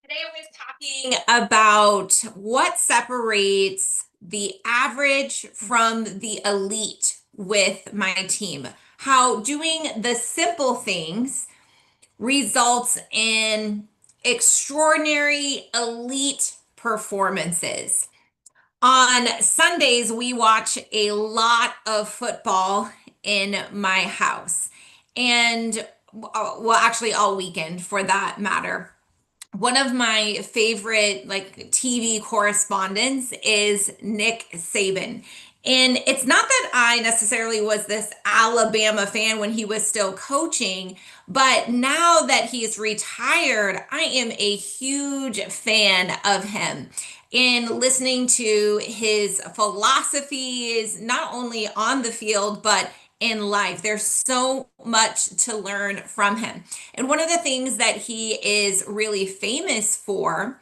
Today I was talking about what separates the average from the elite with my team. How doing the simple things results in extraordinary elite performances. On Sundays, we watch a lot of football in my house, and well, actually, all weekend for that matter. One of my favorite like TV correspondents is Nick Saban. And it's not that I necessarily was this Alabama fan when he was still coaching, but now that he's retired, I am a huge fan of him. In listening to his philosophies, not only on the field, but in life. There's so much to learn from him. And one of the things that he is really famous for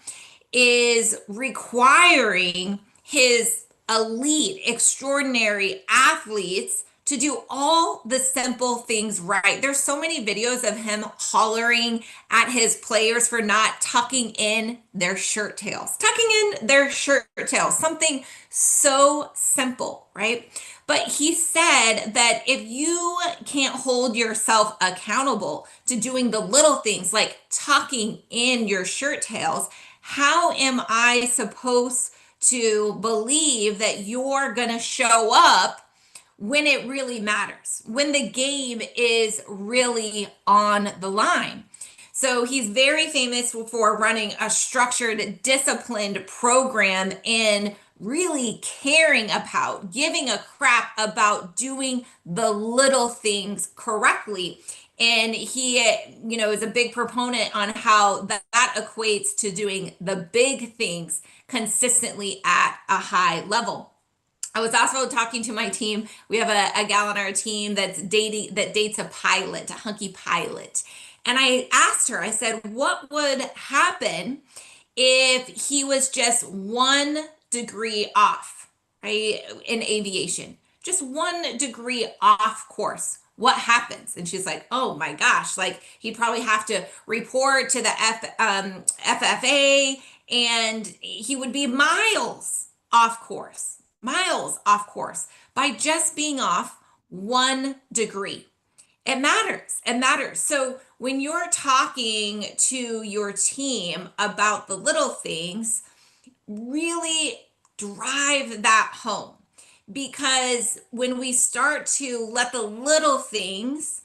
is requiring his elite, extraordinary athletes to do all the simple things right. There's so many videos of him hollering at his players for not tucking in their shirt tails, something so simple, right? But he said that if you can't hold yourself accountable to doing the little things like tucking in your shirt tails, how am I supposed to believe that you're going to show up when it really matters, when the game is really on the line? So he's very famous for running a structured, disciplined program and really caring about, giving a crap about doing the little things correctly. And he, is a big proponent on how that equates to doing the big things consistently at a high level. I was also talking to my team. We have a gal on our team that dates a pilot, a hunky pilot. And I asked her, I said, what would happen if he was just 1 degree off, right, in aviation? Just 1 degree off course. What happens? And she's like, oh my gosh, like he'd probably have to report to the FFA, and he would be miles off course by just being off 1 degree. It matters. It matters. So when you're talking to your team about the little things, really drive that home. Because when we start to let the little things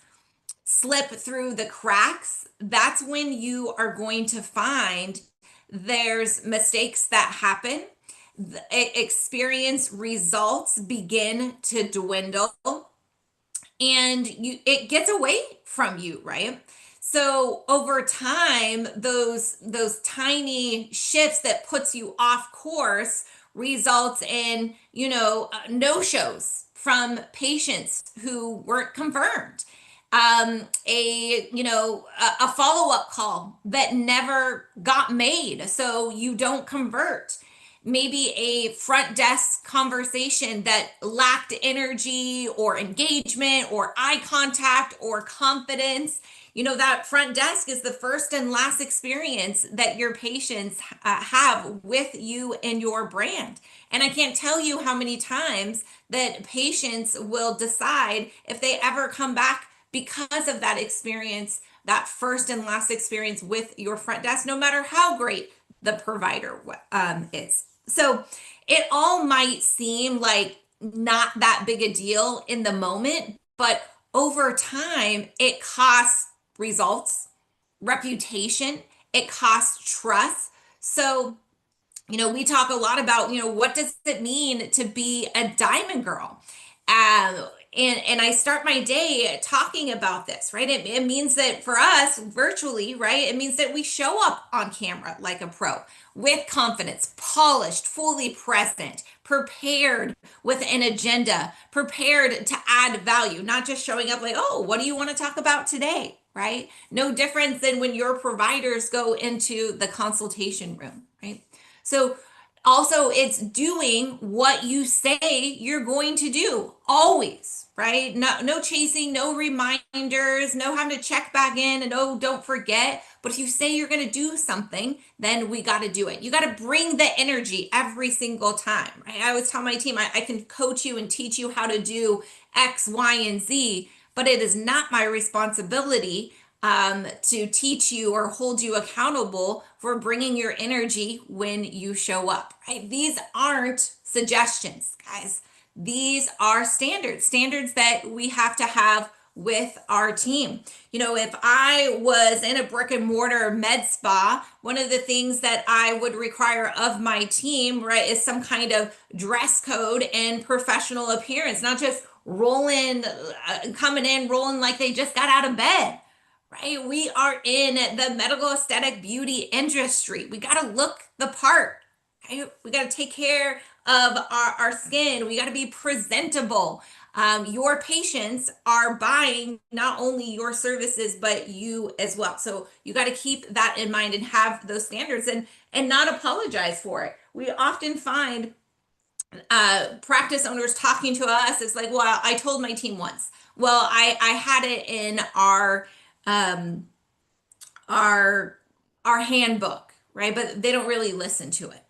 slip through the cracks, that's when you are going to find there's mistakes that happen. The experience results begin to dwindle, and it gets away from you, right? So over time, those tiny shifts that puts you off course results in, no shows from patients who weren't confirmed. A follow-up call that never got made, so you don't convert. Maybe a front desk conversation that lacked energy or engagement or eye contact or confidence. That front desk is the first and last experience that your patients have with you and your brand. And I can't tell you how many times that patients will decide if they ever come back because of that experience, that first and last experience with your front desk, no matter how great the provider is. So it all might seem like not that big a deal in the moment, but over time, it costs results, reputation, it costs trust. So, we talk a lot about, what does it mean to be a diamond girl? And I start my day talking about this, right? It means that for us virtually, right? It means that we show up on camera like a pro with confidence, polished, fully present, prepared with an agenda, prepared to add value, not just showing up like, oh, what do you want to talk about today? Right? No difference than when your providers go into the consultation room, right? So also, it's doing what you say you're going to do always, right? No chasing, no reminders, no having to check back in and oh, don't forget. But if you say you're going to do something, then we got to do it. You got to bring the energy every single time, right? I always tell my team, I can coach you and teach you how to do X, Y, and Z, but it is not my responsibility to teach you or hold you accountable for bringing your energy when you show up, right? These aren't suggestions, guys. These are standards that we have to have with our team. You know, if I was in a brick and mortar med spa, one of the things that I would require of my team, right, is some kind of dress code and professional appearance, not just rolling, coming in, rolling like they just got out of bed, right? We are in the medical aesthetic beauty industry. We got to look the part, right? We got to take care of our skin. We got to be presentable. Your patients are buying not only your services, but you as well. So you got to keep that in mind and have those standards and not apologize for it. We often find practice owners talking to us. It's like, well, I told my team once. Well, I had it in um, our our handbook, right? But they don't really listen to it.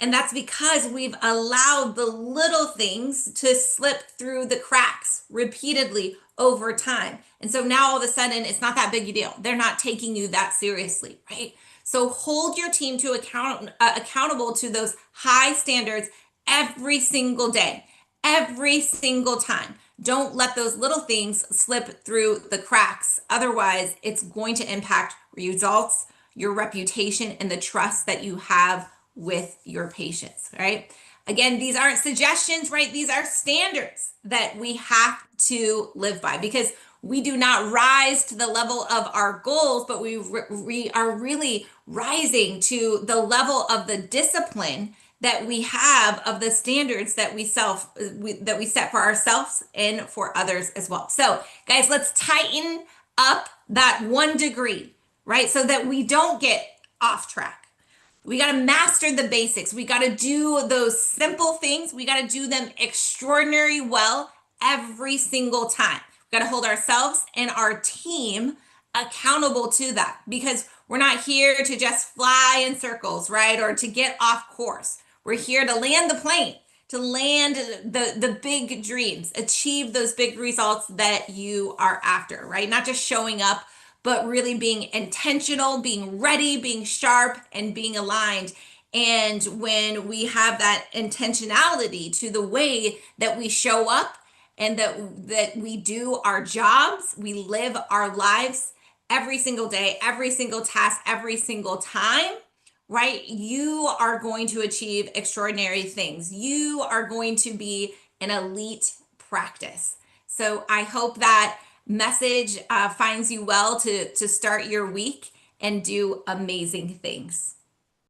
And that's because we've allowed the little things to slip through the cracks repeatedly over time. And so now all of a sudden it's not that big a deal. They're not taking you that seriously, right? So hold your team to accountable to those high standards every single day, every single time. Don't let those little things slip through the cracks. Otherwise, it's going to impact results, your reputation, and the trust that you have with your patients, right? Again, these aren't suggestions, right? These are standards that we have to live by because we do not rise to the level of our goals, but we are really rising to the level of the discipline that we have of the standards that we set for ourselves and for others as well. So, guys, let's tighten up that 1 degree, right? So that we don't get off track. We got to master the basics. We got to do those simple things. We got to do them extraordinary well every single time. We got to hold ourselves and our team accountable to that because we're not here to just fly in circles, right? Or to get off course. We're here to land the plane, to land the big dreams, achieve those big results that you are after, right? Not just showing up, but really being intentional, being ready, being sharp, and being aligned. And when we have that intentionality to the way that we show up and that we do our jobs, we live our lives every single day, every single task, every single time, right? You are going to achieve extraordinary things. You are going to be an elite practice. So I hope that message finds you well to start your week and do amazing things.